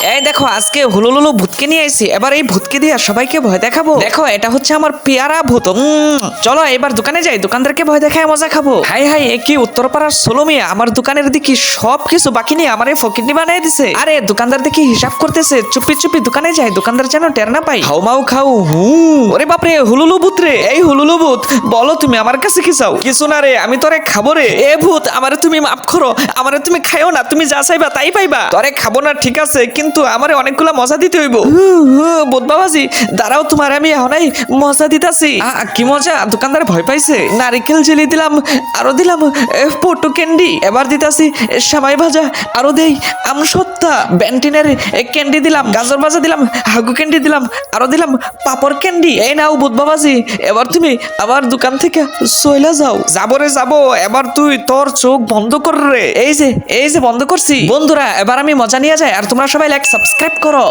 এই দেখো আজকে হুলুলুলু ভূতকে নিয়ে আইছি, এবার এই ভূতকে দিয়ে সবাইকে ভয় দেখাবো। দেখো এটা হচ্ছে আমার পেয়ারা ভূত। চলো এবার দোকানে যাই, দোকানদারকে ভয় দেখায় মজা খাবো। হাই হাই, কি উত্তরপাড়ার সোলমিয়া আমার দোকানের দিকে সব কিছু বাকি নিয়ে আমার এই ফকিরনি বানাই দিছে। আরে দোকানদার দেখি হিসাব করতেছে, চুপি চুপি দোকানে যাই, দোকানদার যেন টের না পাই। খাও মাও খাও হু। ওরে বাপরে, হুলুলু ভূত রে, এই হুলুলু ভূত বলো তুমি আমার কাছে কি চাও? কিছু না রে, আমি তোরে খাবো রে। এ ভূত আমারে তুমি মাফ করো, আমারে তুমি খাইও না, তুমি যা চাইবা তাই পাইবা। তোরে খাবো না ঠিক আছে, কিন্তু আমারে অনেকগুলা মজা দিতে হইব। ভূত বাবাজি দাঁড়াও, তোমার আমি এখনই মজা দিতাছি। কি মজা? দোকানদার ভয় পাইছে। নারিকেল জেলি দিলাম, আরো দিলাম পটু ক্যান্ডি, এবার দিতাছি সামাই ভাজা, আরো দেই আমসত্তা, ব্যান্টিনের ক্যান্ডি দিলাম, গাজর ভাজা দিলাম, হাগু ক্যান্ডি দিলাম, আরো দিলাম পাপড় ক্যান্ডি। এই নাও ভূত বাবাজি, এবার তুমি আমার দোকান থেকে চইলা যাও। যাবো রে যাবো, এবার তুই তোর চোখ বন্ধ কর রে। এই যে বন্ধ করছি। বন্ধুরা এবার আমি মজা নিয়ে যাই, আর তোমরা সবাই লাইক সাবস্ক্রাইব করো।